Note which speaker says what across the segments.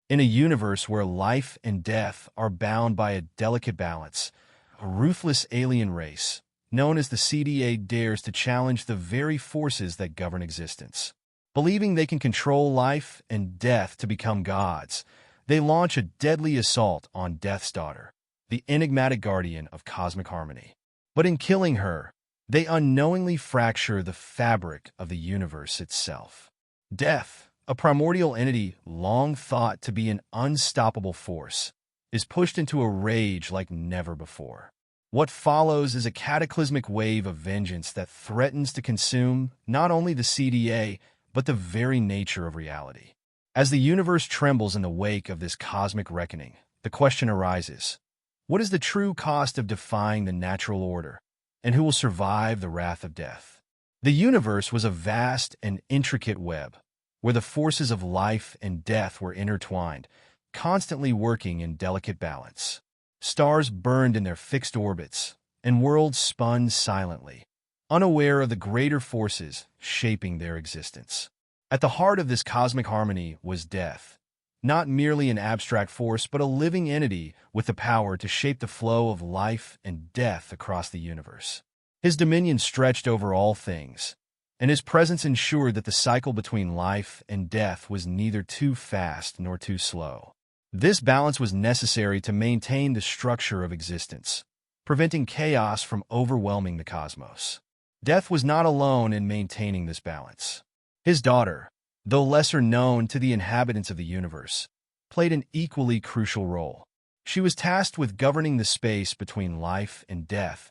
Speaker 1: In a universe where life and death are bound by a delicate balance, a ruthless alien race, known as the CDA, dares to challenge the very forces that govern existence. Believing they can control life and death to become gods, they launch a deadly assault on Death's daughter, the enigmatic guardian of cosmic harmony. But in killing her, they unknowingly fracture the fabric of the universe itself. Death, a primordial entity long thought to be an unstoppable force, is pushed into a rage like never before. What follows is a cataclysmic wave of vengeance that threatens to consume not only the CDA, but the very nature of reality. As the universe trembles in the wake of this cosmic reckoning, the question arises: what is the true cost of defying the natural order, and who will survive the wrath of death? The universe was a vast and intricate web, where the forces of life and death were intertwined, constantly working in delicate balance. Stars burned in their fixed orbits, and worlds spun silently, unaware of the greater forces shaping their existence. At the heart of this cosmic harmony was death, not merely an abstract force, but a living entity with the power to shape the flow of life and death across the universe. His dominion stretched over all things, and his presence ensured that the cycle between life and death was neither too fast nor too slow. This balance was necessary to maintain the structure of existence, preventing chaos from overwhelming the cosmos. Death was not alone in maintaining this balance. His daughter, though lesser known to the inhabitants of the universe, played an equally crucial role. She was tasked with governing the space between life and death,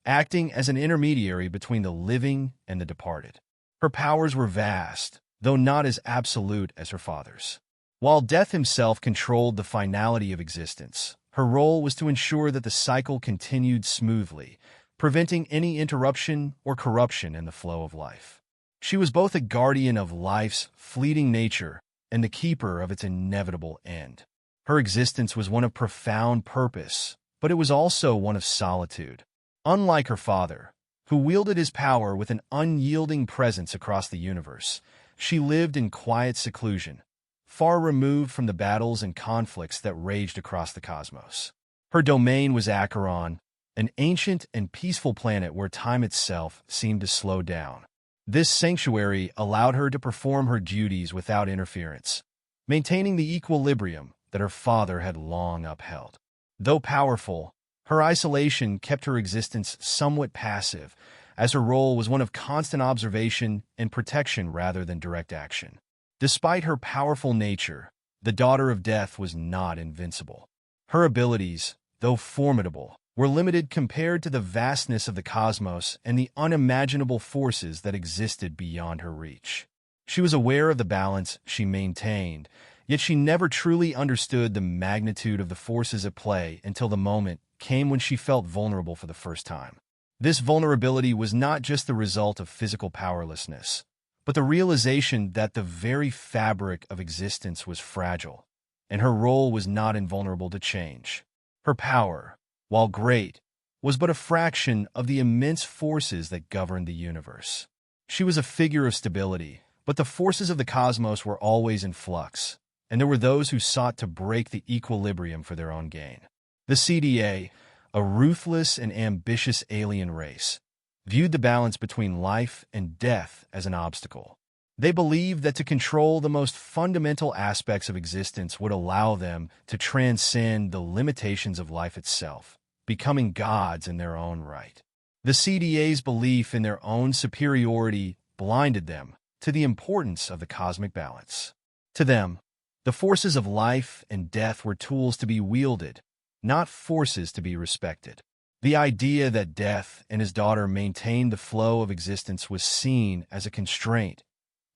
Speaker 1: acting as an intermediary between the living and the departed. Her powers were vast, though not as absolute as her father's. While death himself controlled the finality of existence, her role was to ensure that the cycle continued smoothly, preventing any interruption or corruption in the flow of life. She was both a guardian of life's fleeting nature and the keeper of its inevitable end. Her existence was one of profound purpose, but it was also one of solitude. Unlike her father, who wielded his power with an unyielding presence across the universe, she lived in quiet seclusion, far removed from the battles and conflicts that raged across the cosmos. Her domain was Acheron, an ancient and peaceful planet where time itself seemed to slow down. This sanctuary allowed her to perform her duties without interference, maintaining the equilibrium that her father had long upheld. Though powerful, her isolation kept her existence somewhat passive, as her role was one of constant observation and protection rather than direct action. Despite her powerful nature, the Daughter of Death was not invincible. Her abilities, though formidable, were limited compared to the vastness of the cosmos and the unimaginable forces that existed beyond her reach. She was aware of the balance she maintained, yet she never truly understood the magnitude of the forces at play until the moment came when she felt vulnerable for the first time. This vulnerability was not just the result of physical powerlessness, but the realization that the very fabric of existence was fragile, and her role was not invulnerable to change. Her power, while great, was but a fraction of the immense forces that governed the universe. She was a figure of stability, but the forces of the cosmos were always in flux, and there were those who sought to break the equilibrium for their own gain. The CDA, a ruthless and ambitious alien race, viewed the balance between life and death as an obstacle. They believed that to control the most fundamental aspects of existence would allow them to transcend the limitations of life itself, becoming gods in their own right. The CDA's belief in their own superiority blinded them to the importance of the cosmic balance. To them, the forces of life and death were tools to be wielded, not forces to be respected. The idea that Death and his daughter maintained the flow of existence was seen as a constraint,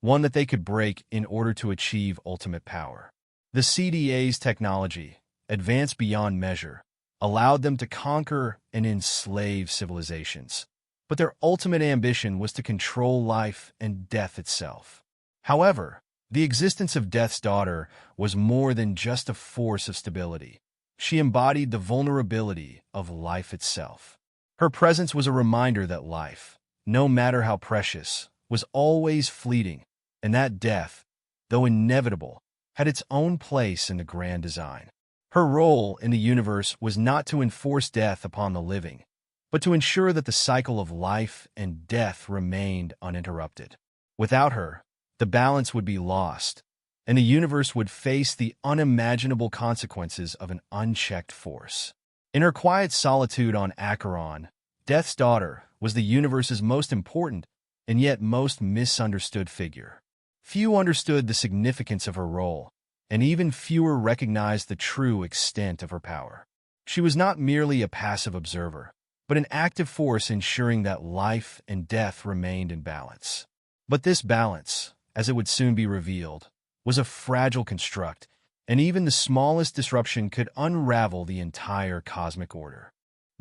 Speaker 1: one that they could break in order to achieve ultimate power. The CDA's technology, advanced beyond measure, allowed them to conquer and enslave civilizations, but their ultimate ambition was to control life and death itself. However, the existence of Death's daughter was more than just a force of stability. She embodied the vulnerability of life itself. Her presence was a reminder that life, no matter how precious, was always fleeting, and that death, though inevitable, had its own place in the grand design. Her role in the universe was not to enforce death upon the living, but to ensure that the cycle of life and death remained uninterrupted. Without her, the balance would be lost, and the universe would face the unimaginable consequences of an unchecked force. In her quiet solitude on Acheron, Death's daughter was the universe's most important and yet most misunderstood figure. Few understood the significance of her role, and even fewer recognized the true extent of her power. She was not merely a passive observer, but an active force ensuring that life and death remained in balance. But this balance, as it would soon be revealed, was a fragile construct, and even the smallest disruption could unravel the entire cosmic order.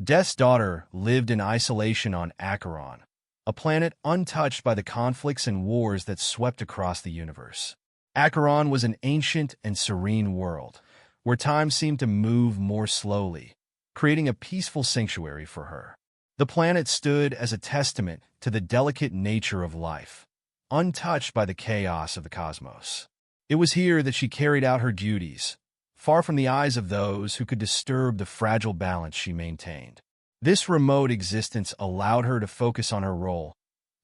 Speaker 1: Death's daughter lived in isolation on Acheron, a planet untouched by the conflicts and wars that swept across the universe. Acheron was an ancient and serene world, where time seemed to move more slowly, creating a peaceful sanctuary for her. The planet stood as a testament to the delicate nature of life, untouched by the chaos of the cosmos. It was here that she carried out her duties, far from the eyes of those who could disturb the fragile balance she maintained. This remote existence allowed her to focus on her role,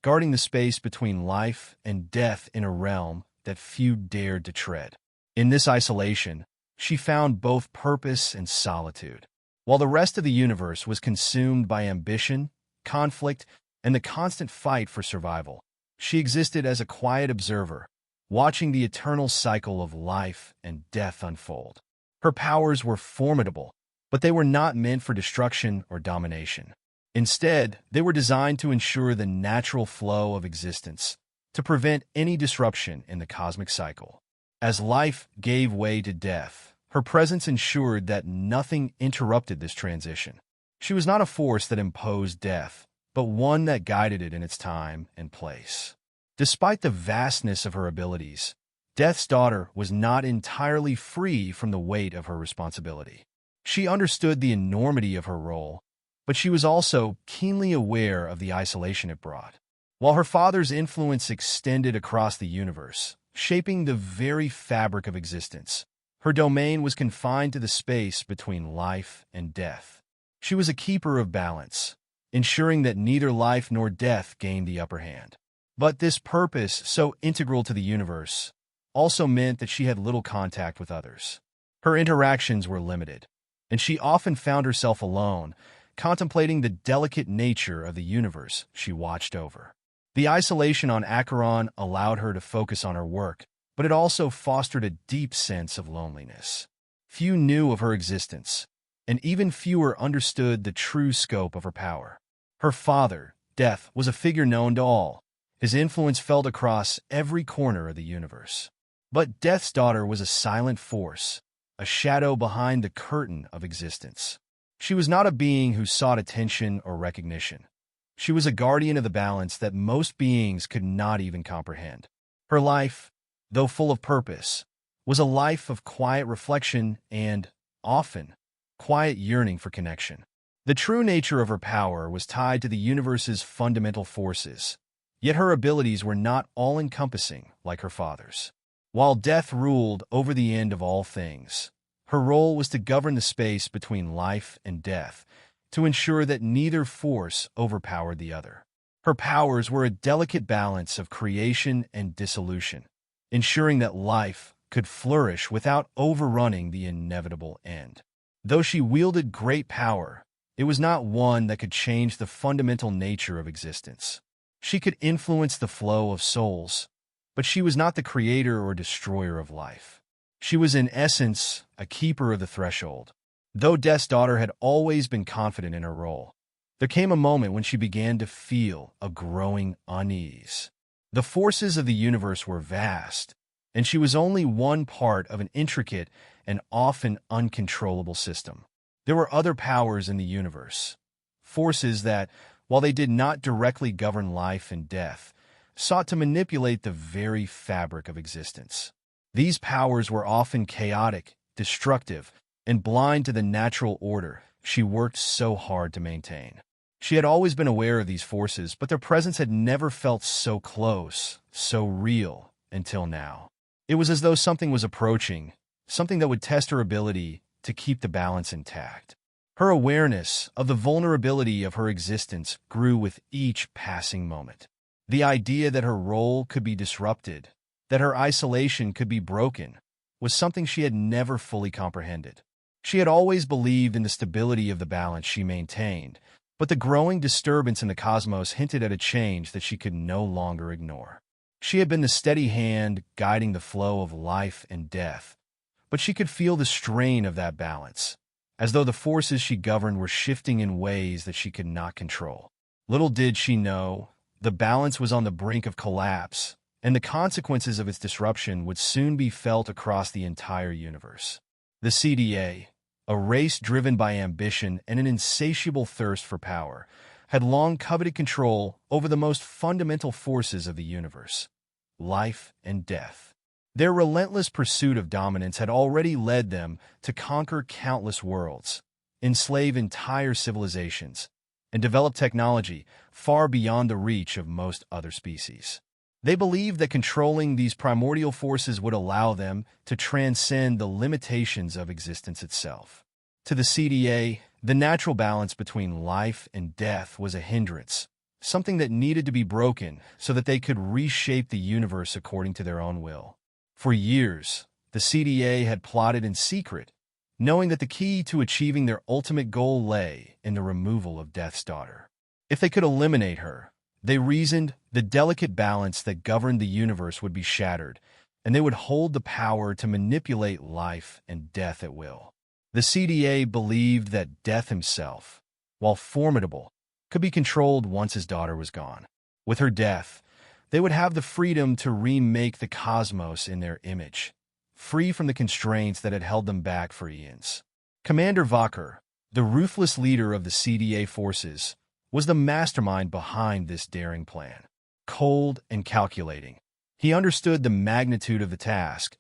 Speaker 1: guarding the space between life and death in a realm that few dared to tread. In this isolation, she found both purpose and solitude. While the rest of the universe was consumed by ambition, conflict, and the constant fight for survival, she existed as a quiet observer, watching the eternal cycle of life and death unfold. Her powers were formidable, but they were not meant for destruction or domination. Instead, they were designed to ensure the natural flow of existence, to prevent any disruption in the cosmic cycle. As life gave way to death, her presence ensured that nothing interrupted this transition. She was not a force that imposed death, but one that guided it in its time and place. Despite the vastness of her abilities, Death's daughter was not entirely free from the weight of her responsibility. She understood the enormity of her role, but she was also keenly aware of the isolation it brought. While her father's influence extended across the universe, shaping the very fabric of existence, her domain was confined to the space between life and death. She was a keeper of balance, ensuring that neither life nor death gained the upper hand. But this purpose, so integral to the universe, also meant that she had little contact with others. Her interactions were limited, and she often found herself alone, contemplating the delicate nature of the universe she watched over. The isolation on Acheron allowed her to focus on her work, but it also fostered a deep sense of loneliness. Few knew of her existence, and even fewer understood the true scope of her power. Her father, Death, was a figure known to all. His influence felt across every corner of the universe. But Death's daughter was a silent force, a shadow behind the curtain of existence. She was not a being who sought attention or recognition. She was a guardian of the balance that most beings could not even comprehend. Her life, though full of purpose, was a life of quiet reflection and, often, quiet yearning for connection. The true nature of her power was tied to the universe's fundamental forces, yet her abilities were not all-encompassing like her father's. While death ruled over the end of all things, her role was to govern the space between life and death, to ensure that neither force overpowered the other. Her powers were a delicate balance of creation and dissolution, ensuring that life could flourish without overrunning the inevitable end. Though she wielded great power, it was not one that could change the fundamental nature of existence. She could influence the flow of souls, but she was not the creator or destroyer of life. She was in essence a keeper of the threshold. Though Death's daughter had always been confident in her role, there came a moment when she began to feel a growing unease. The forces of the universe were vast, and she was only one part of an intricate and often uncontrollable system. There were other powers in the universe, forces that, while they did not directly govern life and death, sought to manipulate the very fabric of existence. These powers were often chaotic, destructive, and blind to the natural order she worked so hard to maintain. She had always been aware of these forces, but their presence had never felt so close, so real, until now. It was as though something was approaching, something that would test her ability to keep the balance intact. Her awareness of the vulnerability of her existence grew with each passing moment. The idea that her role could be disrupted, that her isolation could be broken, was something she had never fully comprehended. She had always believed in the stability of the balance she maintained, but the growing disturbance in the cosmos hinted at a change that she could no longer ignore. She had been the steady hand guiding the flow of life and death, but she could feel the strain of that balance, as though the forces she governed were shifting in ways that she could not control. Little did she know, the balance was on the brink of collapse, and the consequences of its disruption would soon be felt across the entire universe. The CDA, a race driven by ambition and an insatiable thirst for power, had long coveted control over the most fundamental forces of the universe: life and death. Their relentless pursuit of dominance had already led them to conquer countless worlds, enslave entire civilizations, and develop technology far beyond the reach of most other species. They believed that controlling these primordial forces would allow them to transcend the limitations of existence itself. To the CDA, the natural balance between life and death was a hindrance, something that needed to be broken so that they could reshape the universe according to their own will. For years, the CDA had plotted in secret, knowing that the key to achieving their ultimate goal lay in the removal of Death's daughter. If they could eliminate her, they reasoned, the delicate balance that governed the universe would be shattered, and they would hold the power to manipulate life and death at will. The CDA believed that Death himself, while formidable, could be controlled once his daughter was gone. With her death, they would have the freedom to remake the cosmos in their image, free from the constraints that had held them back for eons. Commander Vacher, the ruthless leader of the CDA forces, was the mastermind behind this daring plan. Cold and calculating, he understood the magnitude of the task,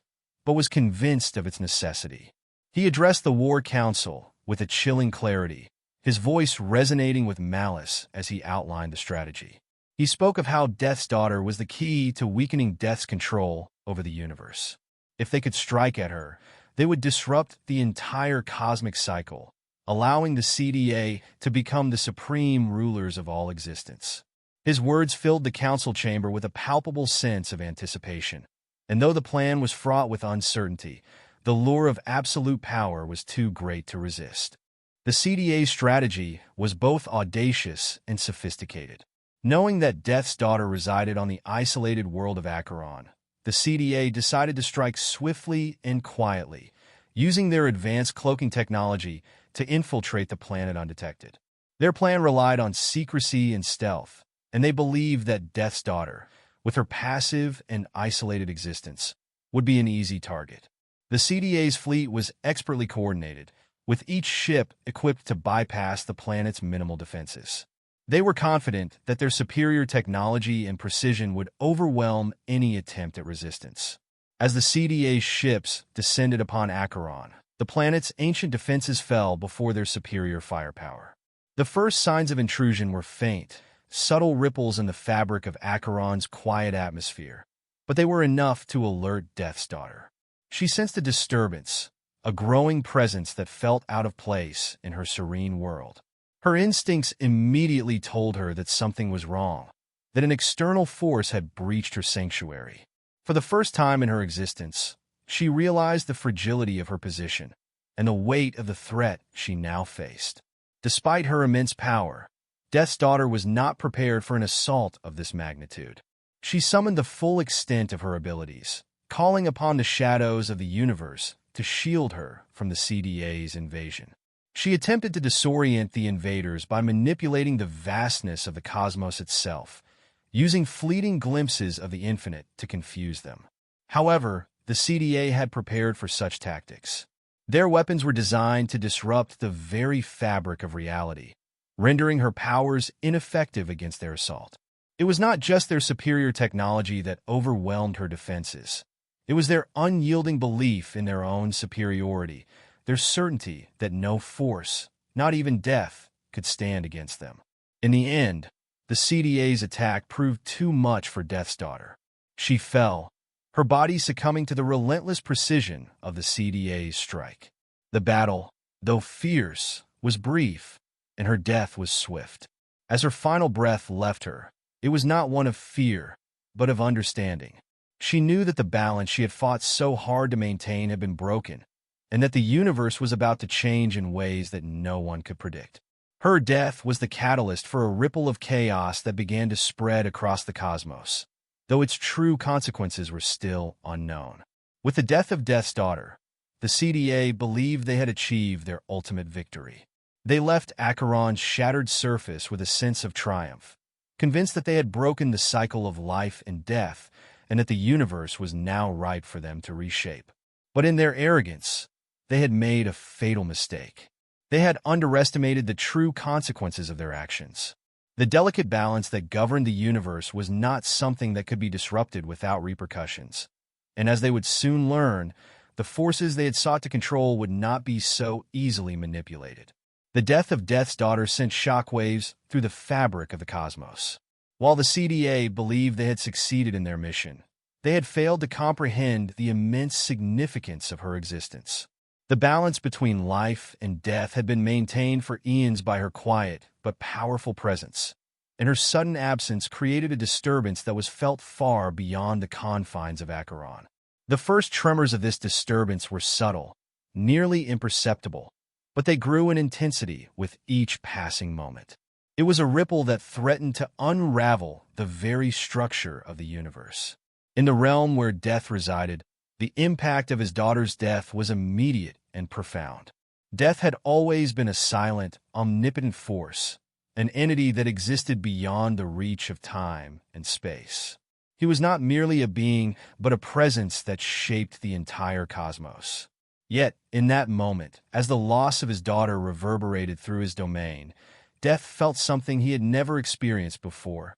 Speaker 1: but was convinced of its necessity. He addressed the War Council with a chilling clarity, his voice resonating with malice as he outlined the strategy. He spoke of how Death's daughter was the key to weakening Death's control over the universe. If they could strike at her, they would disrupt the entire cosmic cycle, allowing the CDA to become the supreme rulers of all existence. His words filled the council chamber with a palpable sense of anticipation, and though the plan was fraught with uncertainty, the lure of absolute power was too great to resist. The CDA's strategy was both audacious and sophisticated. Knowing that Death's daughter resided on the isolated world of Acheron, the CDA decided to strike swiftly and quietly, using their advanced cloaking technology to infiltrate the planet undetected. Their plan relied on secrecy and stealth, and they believed that Death's daughter, with her passive and isolated existence, would be an easy target. The CDA's fleet was expertly coordinated, with each ship equipped to bypass the planet's minimal defenses. They were confident that their superior technology and precision would overwhelm any attempt at resistance. As the CDA's ships descended upon Acheron, the planet's ancient defenses fell before their superior firepower. The first signs of intrusion were faint, subtle ripples in the fabric of Acheron's quiet atmosphere, but they were enough to alert Death's daughter. She sensed a disturbance, a growing presence that felt out of place in her serene world. Her instincts immediately told her that something was wrong, that an external force had breached her sanctuary. For the first time in her existence, she realized the fragility of her position and the weight of the threat she now faced. Despite her immense power, Death's daughter was not prepared for an assault of this magnitude. She summoned the full extent of her abilities, calling upon the shadows of the universe to shield her from the CDA's invasion. She attempted to disorient the invaders by manipulating the vastness of the cosmos itself, using fleeting glimpses of the infinite to confuse them. However, the CDA had prepared for such tactics. Their weapons were designed to disrupt the very fabric of reality, rendering her powers ineffective against their assault. It was not just their superior technology that overwhelmed her defenses. It was their unyielding belief in their own superiority, their certainty that no force, not even death, could stand against them. In the end, the CDA's attack proved too much for Death's daughter. She fell, her body succumbing to the relentless precision of the CDA's strike. The battle, though fierce, was brief, and her death was swift. As her final breath left her, it was not one of fear, but of understanding. She knew that the balance she had fought so hard to maintain had been broken, and that the universe was about to change in ways that no one could predict. Her death was the catalyst for a ripple of chaos that began to spread across the cosmos, though its true consequences were still unknown. With the death of Death's daughter, the CDA believed they had achieved their ultimate victory. They left Acheron's shattered surface with a sense of triumph, convinced that they had broken the cycle of life and death, and that the universe was now ripe for them to reshape. But in their arrogance, they had made a fatal mistake. They had underestimated the true consequences of their actions. The delicate balance that governed the universe was not something that could be disrupted without repercussions. And as they would soon learn, the forces they had sought to control would not be so easily manipulated. The death of Death's daughter sent shockwaves through the fabric of the cosmos. While the CDA believed they had succeeded in their mission, they had failed to comprehend the immense significance of her existence. The balance between life and death had been maintained for eons by her quiet but powerful presence, and her sudden absence created a disturbance that was felt far beyond the confines of Acheron. The first tremors of this disturbance were subtle, nearly imperceptible, but they grew in intensity with each passing moment. It was a ripple that threatened to unravel the very structure of the universe. In the realm where Death resided, the impact of his daughter's death was immediate and profound. Death had always been a silent, omnipotent force, an entity that existed beyond the reach of time and space. He was not merely a being, but a presence that shaped the entire cosmos. Yet, in that moment, as the loss of his daughter reverberated through his domain, Death felt something he had never experienced before: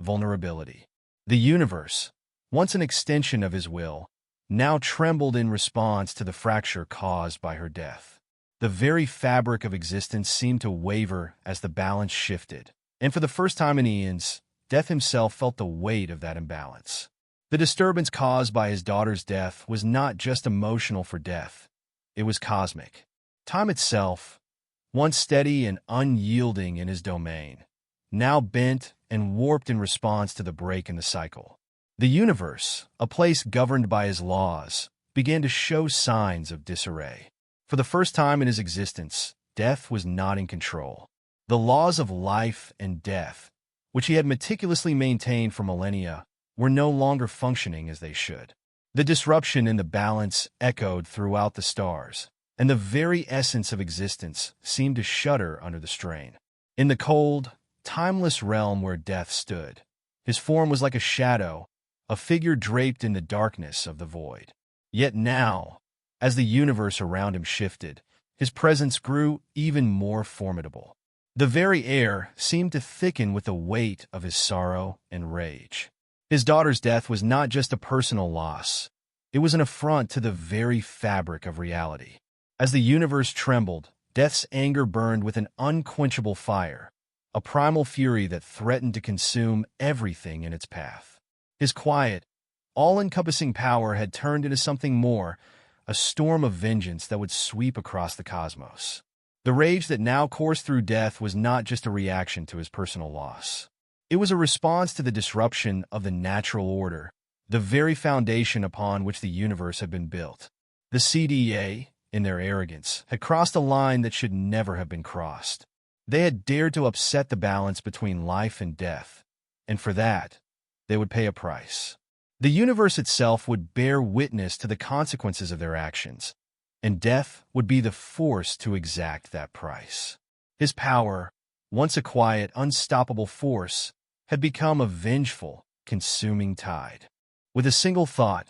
Speaker 1: vulnerability. The universe, once an extension of his will, now trembled in response to the fracture caused by her death. The very fabric of existence seemed to waver as the balance shifted, and for the first time in eons, Death himself felt the weight of that imbalance. The disturbance caused by his daughter's death was not just emotional for Death, it was cosmic. Time itself, once steady and unyielding in his domain, now bent and warped in response to the break in the cycle. The universe, a place governed by his laws, began to show signs of disarray. For the first time in his existence, Death was not in control. The laws of life and death, which he had meticulously maintained for millennia, were no longer functioning as they should. The disruption in the balance echoed throughout the stars, and the very essence of existence seemed to shudder under the strain. In the cold, timeless realm where Death stood, his form was like a shadow, a figure draped in the darkness of the void. Yet now, as the universe around him shifted, his presence grew even more formidable. The very air seemed to thicken with the weight of his sorrow and rage. His daughter's death was not just a personal loss. It was an affront to the very fabric of reality. As the universe trembled, Death's anger burned with an unquenchable fire, a primal fury that threatened to consume everything in its path. His quiet, all-encompassing power had turned into something more, a storm of vengeance that would sweep across the cosmos. The rage that now coursed through Death was not just a reaction to his personal loss. It was a response to the disruption of the natural order, the very foundation upon which the universe had been built. The CDA, in their arrogance, had crossed a line that should never have been crossed. They had dared to upset the balance between life and death, and for that, they would pay a price. The universe itself would bear witness to the consequences of their actions, and Death would be the force to exact that price. His power, once a quiet, unstoppable force, had become a vengeful, consuming tide. With a single thought,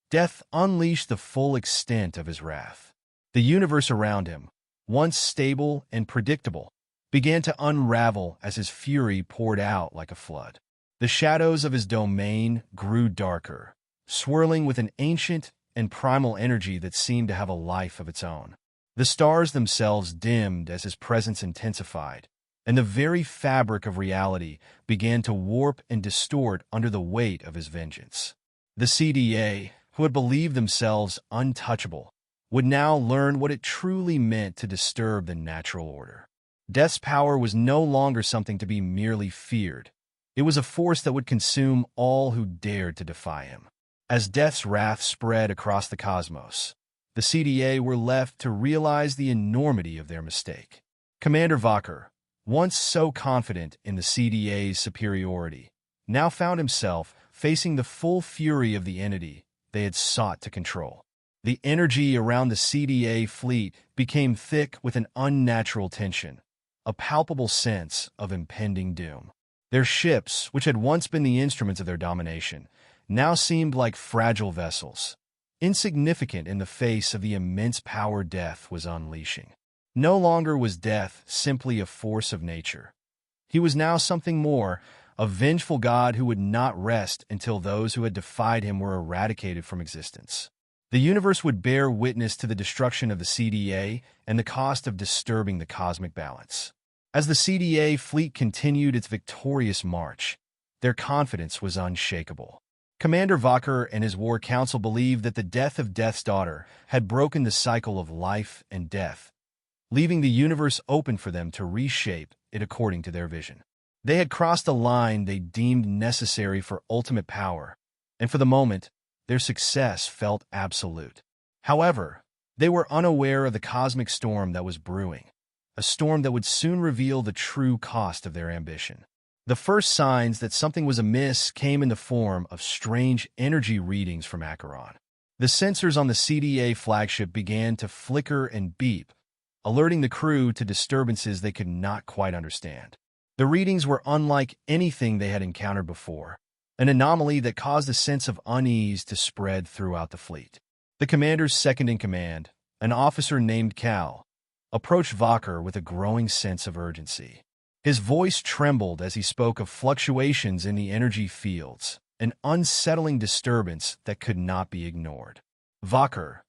Speaker 1: Death unleashed the full extent of his wrath. The universe around him, once stable and predictable, began to unravel as his fury poured out like a flood. The shadows of his domain grew darker, swirling with an ancient and primal energy that seemed to have a life of its own. The stars themselves dimmed as his presence intensified, and the very fabric of reality began to warp and distort under the weight of his vengeance. The CDA, who had believed themselves untouchable, would now learn what it truly meant to disturb the natural order. Death's power was no longer something to be merely feared. It was a force that would consume all who dared to defy him. As Death's wrath spread across the cosmos, the CDA were left to realize the enormity of their mistake. Commander Vacher, once so confident in the CDA's superiority, now found himself facing the full fury of the entity they had sought to control. The energy around the CDA fleet became thick with an unnatural tension, a palpable sense of impending doom. Their ships, which had once been the instruments of their domination, now seemed like fragile vessels, insignificant in the face of the immense power Death was unleashing. No longer was Death simply a force of nature. He was now something more, a vengeful god who would not rest until those who had defied him were eradicated from existence. The universe would bear witness to the destruction of the CDA and the cost of disturbing the cosmic balance. As the CDA fleet continued its victorious march, their confidence was unshakable. Commander Vacher and his war council believed that the death of Death's daughter had broken the cycle of life and death, leaving the universe open for them to reshape it according to their vision. They had crossed a line they deemed necessary for ultimate power, and for the moment, their success felt absolute. However, they were unaware of the cosmic storm that was brewing, a storm that would soon reveal the true cost of their ambition. The first signs that something was amiss came in the form of strange energy readings from Acheron. The sensors on the CDA flagship began to flicker and beep, alerting the crew to disturbances they could not quite understand. The readings were unlike anything they had encountered before, an anomaly that caused a sense of unease to spread throughout the fleet. The commander's second-in-command, an officer named Cal, approached Vacher with a growing sense of urgency. His voice trembled as he spoke of fluctuations in the energy fields, an unsettling disturbance that could not be ignored. Vacher,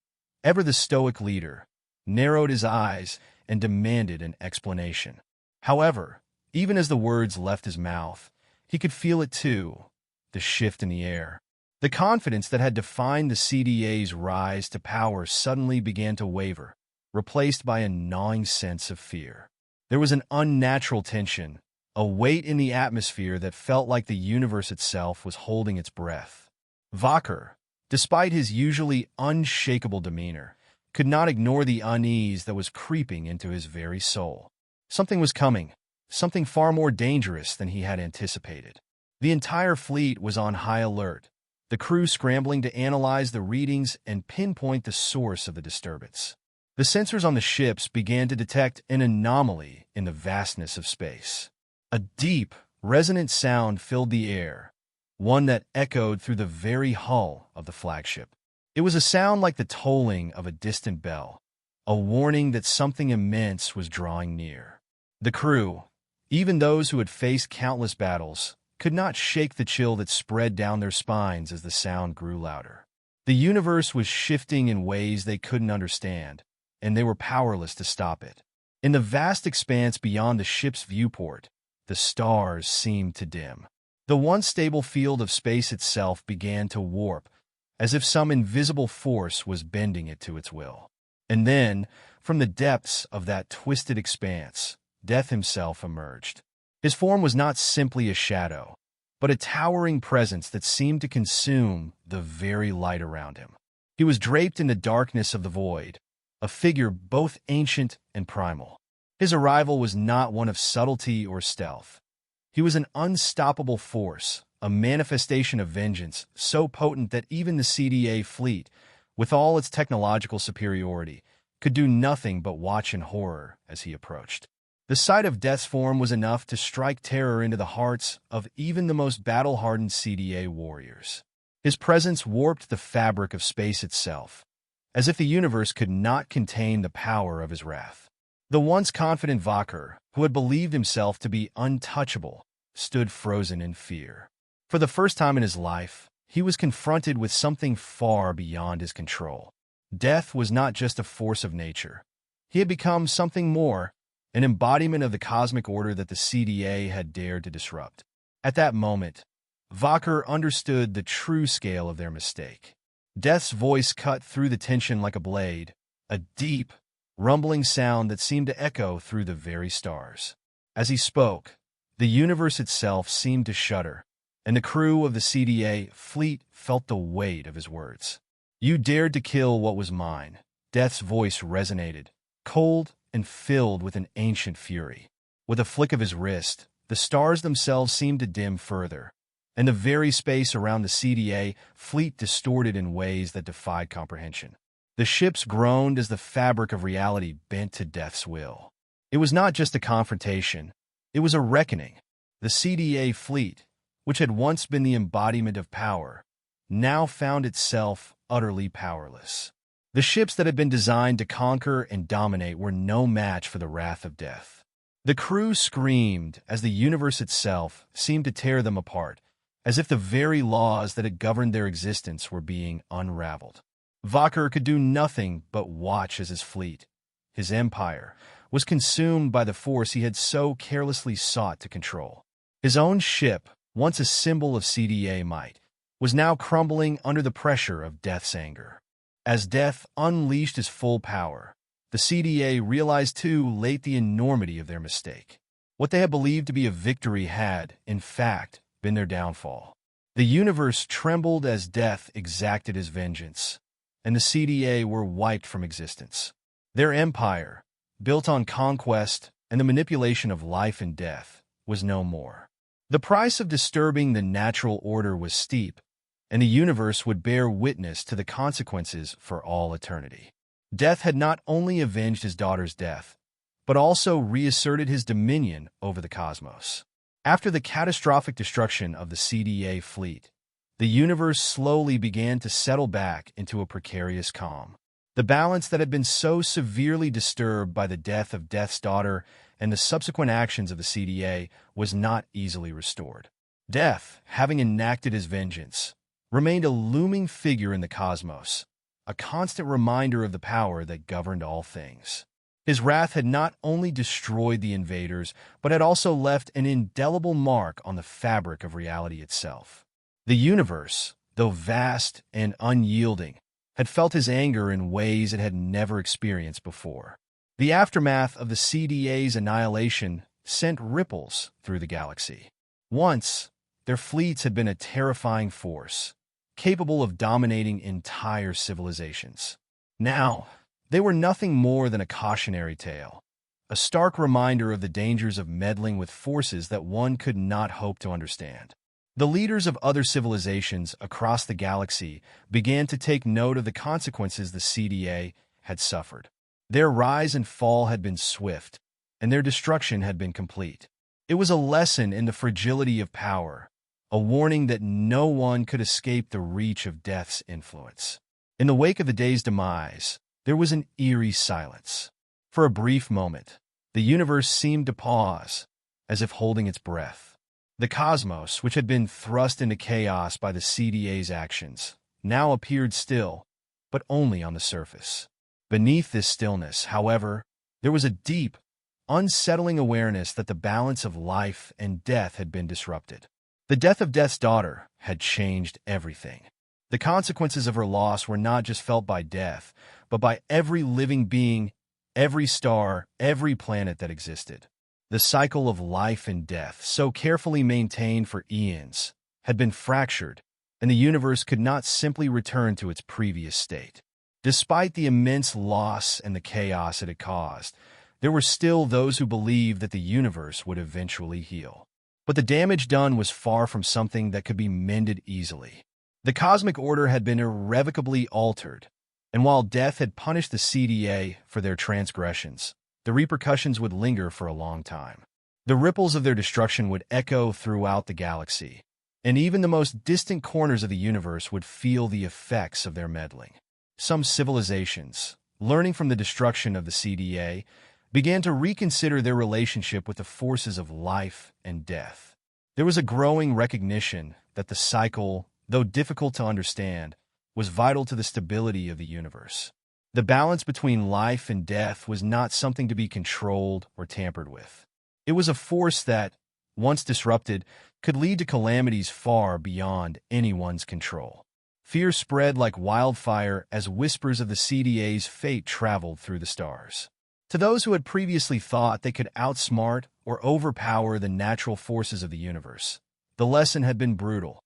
Speaker 1: ever the stoic leader, narrowed his eyes and demanded an explanation. However, even as the words left his mouth, he could feel it too, the shift in the air. The confidence that had defined the CDA's rise to power suddenly began to waver, replaced by a gnawing sense of fear. There was an unnatural tension, a weight in the atmosphere that felt like the universe itself was holding its breath. Vacher, despite his usually unshakable demeanor, could not ignore the unease that was creeping into his very soul. Something was coming, something far more dangerous than he had anticipated. The entire fleet was on high alert, the crew scrambling to analyze the readings and pinpoint the source of the disturbance. The sensors on the ships began to detect an anomaly in the vastness of space. A deep, resonant sound filled the air, one that echoed through the very hull of the flagship. It was a sound like the tolling of a distant bell, a warning that something immense was drawing near. The crew, even those who had faced countless battles, could not shake the chill that spread down their spines as the sound grew louder. The universe was shifting in ways they couldn't understand, and they were powerless to stop it. In the vast expanse beyond the ship's viewport, the stars seemed to dim. The once stable field of space itself began to warp, as if some invisible force was bending it to its will. And then, from the depths of that twisted expanse, Death himself emerged. His form was not simply a shadow, but a towering presence that seemed to consume the very light around him. He was draped in the darkness of the void, a figure both ancient and primal. His arrival was not one of subtlety or stealth. He was an unstoppable force, a manifestation of vengeance so potent that even the CDA fleet, with all its technological superiority, could do nothing but watch in horror as he approached. The sight of Death's form was enough to strike terror into the hearts of even the most battle-hardened CDA warriors. His presence warped the fabric of space itself, as if the universe could not contain the power of his wrath. The once confident Vacher, who had believed himself to be untouchable, stood frozen in fear. For the first time in his life, he was confronted with something far beyond his control. Death was not just a force of nature. He had become something more, an embodiment of the cosmic order that the CDA had dared to disrupt. At that moment, Valkyr understood the true scale of their mistake. Death's voice cut through the tension like a blade, a deep, rumbling sound that seemed to echo through the very stars. As he spoke, the universe itself seemed to shudder, and the crew of the CDA fleet felt the weight of his words. "You dared to kill what was mine." Death's voice resonated, cold and filled with an ancient fury. With a flick of his wrist, the stars themselves seemed to dim further, and the very space around the CDA fleet distorted in ways that defied comprehension. The ships groaned as the fabric of reality bent to Death's will. It was not just a confrontation, it was a reckoning. The CDA fleet, which had once been the embodiment of power, now found itself utterly powerless. The ships that had been designed to conquer and dominate were no match for the wrath of Death. The crew screamed as the universe itself seemed to tear them apart, as if the very laws that had governed their existence were being unraveled. Valkyr could do nothing but watch as his fleet, his empire, was consumed by the force he had so carelessly sought to control. His own ship, once a symbol of CDA might, was now crumbling under the pressure of Death's anger. As Death unleashed his full power, the CDA realized too late the enormity of their mistake. What they had believed to be a victory had, in fact, been their downfall. The universe trembled as Death exacted his vengeance, and the CDA were wiped from existence. Their empire, built on conquest and the manipulation of life and death, was no more. The price of disturbing the natural order was steep, and the universe would bear witness to the consequences for all eternity. Death had not only avenged his daughter's death, but also reasserted his dominion over the cosmos. After the catastrophic destruction of the CDA fleet, the universe slowly began to settle back into a precarious calm. The balance that had been so severely disturbed by the death of Death's daughter and the subsequent actions of the CDA was not easily restored. Death, having enacted his vengeance, remained a looming figure in the cosmos, a constant reminder of the power that governed all things. His wrath had not only destroyed the invaders, but had also left an indelible mark on the fabric of reality itself. The universe, though vast and unyielding, had felt his anger in ways it had never experienced before. The aftermath of the CDA's annihilation sent ripples through the galaxy. Once, their fleets had been a terrifying force, capable of dominating entire civilizations. Now, they were nothing more than a cautionary tale, a stark reminder of the dangers of meddling with forces that one could not hope to understand. The leaders of other civilizations across the galaxy began to take note of the consequences the CDA had suffered. Their rise and fall had been swift, and their destruction had been complete. It was a lesson in the fragility of power, a warning that no one could escape the reach of Death's influence. In the wake of the day's demise, there was an eerie silence. For a brief moment, the universe seemed to pause, as if holding its breath. The cosmos, which had been thrust into chaos by the CDA's actions, now appeared still, but only on the surface. Beneath this stillness, however, there was a deep, unsettling awareness that the balance of life and death had been disrupted. The death of Death's daughter had changed everything. The consequences of her loss were not just felt by Death, but by every living being, every star, every planet that existed. The cycle of life and death, so carefully maintained for eons, had been fractured, and the universe could not simply return to its previous state. Despite the immense loss and the chaos it had caused, there were still those who believed that the universe would eventually heal. But the damage done was far from something that could be mended easily. The cosmic order had been irrevocably altered, and while Death had punished the CDA for their transgressions, the repercussions would linger for a long time. The ripples of their destruction would echo throughout the galaxy, and even the most distant corners of the universe would feel the effects of their meddling. Some civilizations, learning from the destruction of the CDA, began to reconsider their relationship with the forces of life and death. There was a growing recognition that the cycle, though difficult to understand, was vital to the stability of the universe. The balance between life and death was not something to be controlled or tampered with. It was a force that, once disrupted, could lead to calamities far beyond anyone's control. Fear spread like wildfire as whispers of the CDA's fate traveled through the stars. To those who had previously thought they could outsmart or overpower the natural forces of the universe, the lesson had been brutal.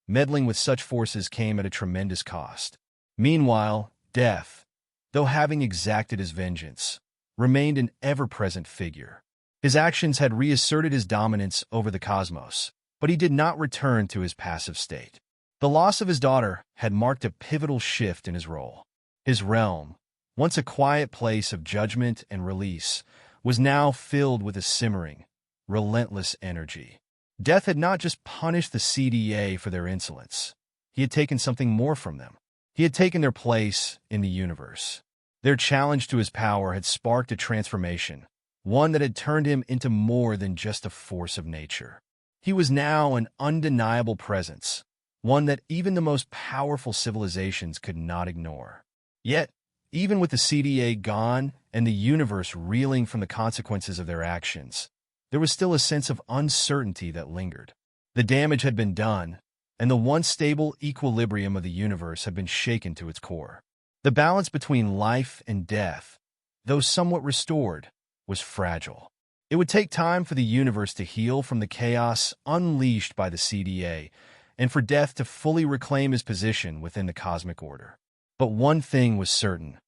Speaker 1: Meddling with such forces came at a tremendous cost. Meanwhile, Death, though having exacted his vengeance, remained an ever-present figure. His actions had reasserted his dominance over the cosmos, but he did not return to his passive state. The loss of his daughter had marked a pivotal shift in his role. His realm, once a quiet place of judgment and release, was now filled with a simmering, relentless energy. Death had not just punished the CDA for their insolence. He had taken something more from them. He had taken their place in the universe. Their challenge to his power had sparked a transformation, one that had turned him into more than just a force of nature. He was now an undeniable presence, one that even the most powerful civilizations could not ignore. Yet, even with the CDA gone and the universe reeling from the consequences of their actions, there was still a sense of uncertainty that lingered. The damage had been done, and the once stable equilibrium of the universe had been shaken to its core. The balance between life and death, though somewhat restored, was fragile. It would take time for the universe to heal from the chaos unleashed by the CDA, and for Death to fully reclaim his position within the cosmic order. But one thing was certain.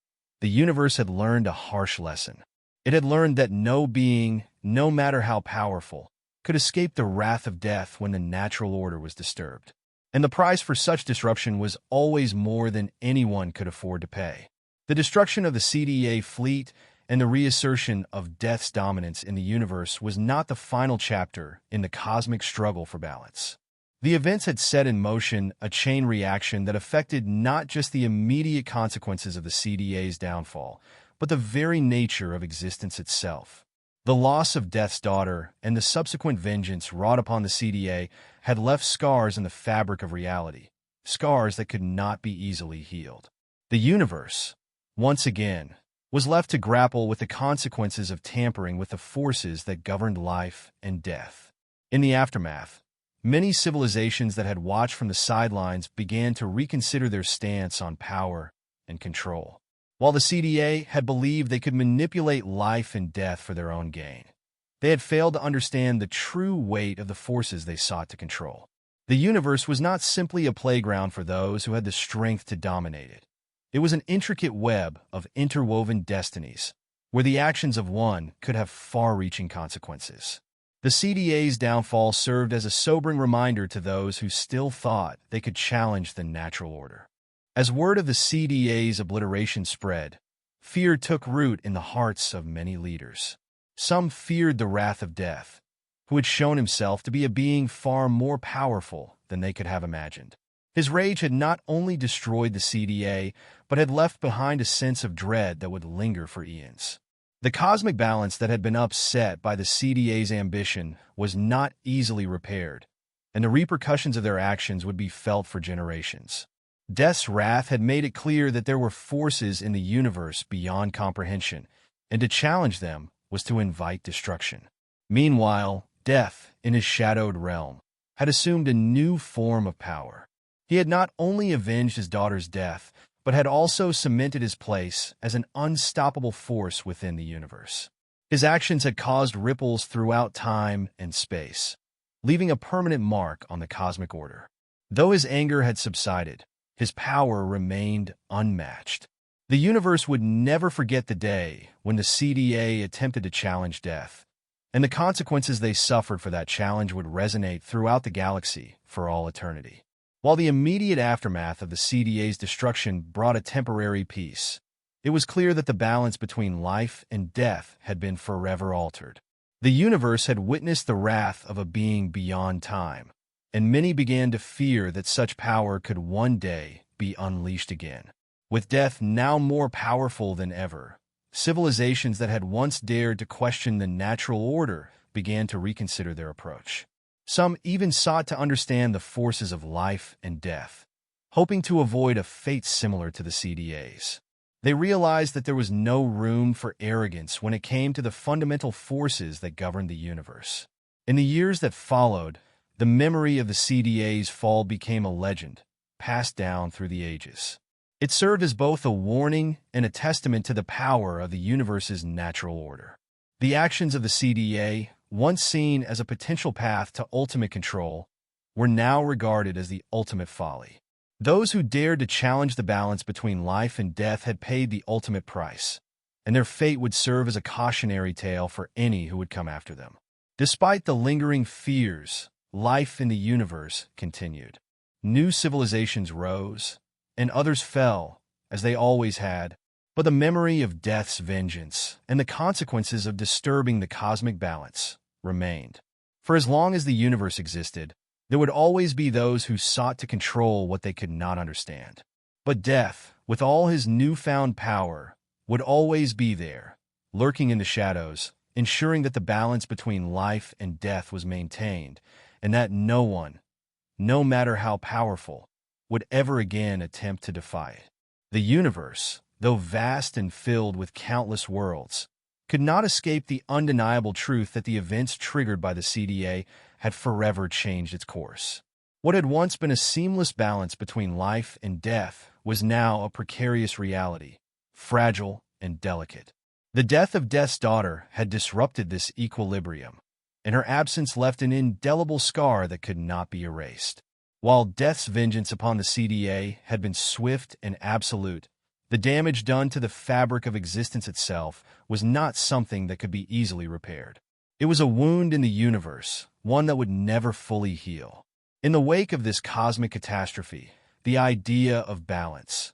Speaker 1: The universe had learned a harsh lesson. It had learned that no being, no matter how powerful, could escape the wrath of Death when the natural order was disturbed. And the price for such disruption was always more than anyone could afford to pay. The destruction of the CDA fleet and the reassertion of Death's dominance in the universe was not the final chapter in the cosmic struggle for balance. The events had set in motion a chain reaction that affected not just the immediate consequences of the CDA's downfall, but the very nature of existence itself. The loss of Death's daughter and the subsequent vengeance wrought upon the CDA had left scars in the fabric of reality, scars that could not be easily healed. The universe, once again, was left to grapple with the consequences of tampering with the forces that governed life and death. In the aftermath, many civilizations that had watched from the sidelines began to reconsider their stance on power and control. While the CDA had believed they could manipulate life and death for their own gain, they had failed to understand the true weight of the forces they sought to control. The universe was not simply a playground for those who had the strength to dominate it. It was an intricate web of interwoven destinies, where the actions of one could have far-reaching consequences. The CDA's downfall served as a sobering reminder to those who still thought they could challenge the natural order. As word of the CDA's obliteration spread, fear took root in the hearts of many leaders. Some feared the wrath of Death, who had shown himself to be a being far more powerful than they could have imagined. His rage had not only destroyed the CDA, but had left behind a sense of dread that would linger for eons. The cosmic balance that had been upset by the CDA's ambition was not easily repaired, and the repercussions of their actions would be felt for generations. Death's wrath had made it clear that there were forces in the universe beyond comprehension, and to challenge them was to invite destruction. Meanwhile, Death, in his shadowed realm, had assumed a new form of power. He had not only avenged his daughter's death, but had also cemented his place as an unstoppable force within the universe. His actions had caused ripples throughout time and space, leaving a permanent mark on the cosmic order. Though his anger had subsided, his power remained unmatched. The universe would never forget the day when the CDA attempted to challenge Death, and the consequences they suffered for that challenge would resonate throughout the galaxy for all eternity. While the immediate aftermath of the CDA's destruction brought a temporary peace, it was clear that the balance between life and death had been forever altered. The universe had witnessed the wrath of a being beyond time, and many began to fear that such power could one day be unleashed again. With Death now more powerful than ever, civilizations that had once dared to question the natural order began to reconsider their approach. Some even sought to understand the forces of life and death, hoping to avoid a fate similar to the CDA's. They realized that there was no room for arrogance when it came to the fundamental forces that governed the universe. In the years that followed, the memory of the CDA's fall became a legend, passed down through the ages. It served as both a warning and a testament to the power of the universe's natural order. The actions of the CDA, once seen as a potential path to ultimate control, were now regarded as the ultimate folly. Those who dared to challenge the balance between life and death had paid the ultimate price, and their fate would serve as a cautionary tale for any who would come after them. Despite the lingering fears, life in the universe continued. New civilizations rose, and others fell, as they always had, but the memory of death's vengeance and the consequences of disturbing the cosmic balance remained. For as long as the universe existed, there would always be those who sought to control what they could not understand. But death, with all his newfound power, would always be there, lurking in the shadows, ensuring that the balance between life and death was maintained, and that no one, no matter how powerful, would ever again attempt to defy it. The universe, though vast and filled with countless worlds, could not escape the undeniable truth that the events triggered by the CDA had forever changed its course. What had once been a seamless balance between life and death was now a precarious reality, fragile and delicate. The death of Death's daughter had disrupted this equilibrium, and her absence left an indelible scar that could not be erased. While Death's vengeance upon the CDA had been swift and absolute, the damage done to the fabric of existence itself was not something that could be easily repaired. It was a wound in the universe, one that would never fully heal. In the wake of this cosmic catastrophe, the idea of balance,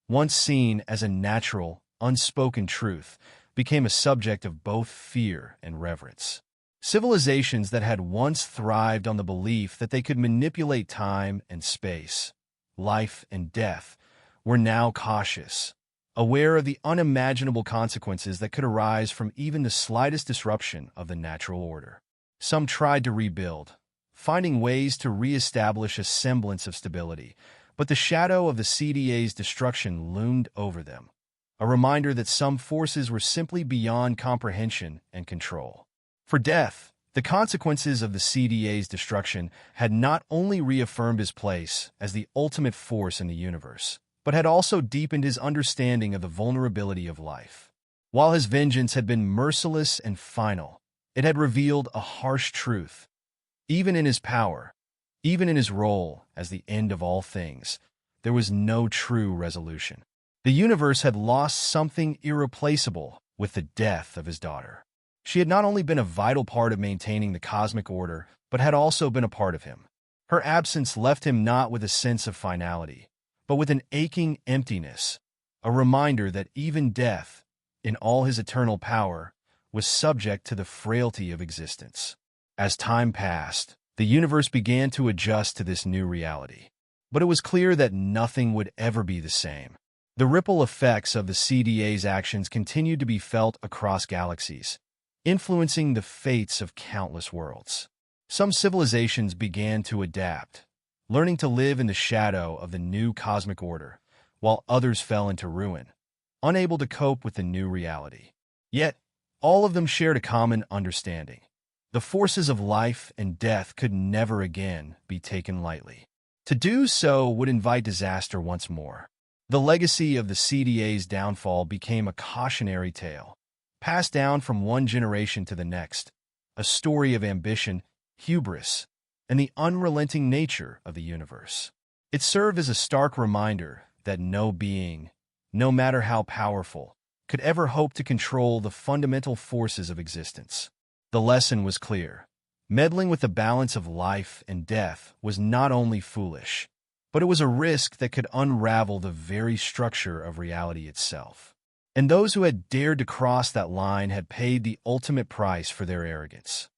Speaker 1: once seen as a natural, unspoken truth, became a subject of both fear and reverence. Civilizations that had once thrived on the belief that they could manipulate time and space, life and death, were now cautious, aware of the unimaginable consequences that could arise from even the slightest disruption of the natural order. Some tried to rebuild, finding ways to re-establish a semblance of stability, but the shadow of the CDA's destruction loomed over them, a reminder that some forces were simply beyond comprehension and control. For Death, the consequences of the CDA's destruction had not only reaffirmed his place as the ultimate force in the universe, but had also deepened his understanding of the vulnerability of life. While his vengeance had been merciless and final, it had revealed a harsh truth. Even in his power, even in his role as the end of all things, there was no true resolution. The universe had lost something irreplaceable with the death of his daughter. She had not only been a vital part of maintaining the cosmic order, but had also been a part of him. Her absence left him not with a sense of finality, but with an aching emptiness, a reminder that even death, in all his eternal power, was subject to the frailty of existence. As time passed, the universe began to adjust to this new reality. But it was clear that nothing would ever be the same. The ripple effects of the CDA's actions continued to be felt across galaxies, influencing the fates of countless worlds. Some civilizations began to adapt, learning to live in the shadow of the new cosmic order, while others fell into ruin, unable to cope with the new reality. Yet, all of them shared a common understanding. The forces of life and death could never again be taken lightly. To do so would invite disaster once more. The legacy of the CDA's downfall became a cautionary tale, passed down from one generation to the next, a story of ambition, hubris, and the unrelenting nature of the universe. It served as a stark reminder that no being, no matter how powerful, could ever hope to control the fundamental forces of existence. The lesson was clear. Meddling with the balance of life and death was not only foolish, but it was a risk that could unravel the very structure of reality itself. And those who had dared to cross that line had paid the ultimate price for their arrogance.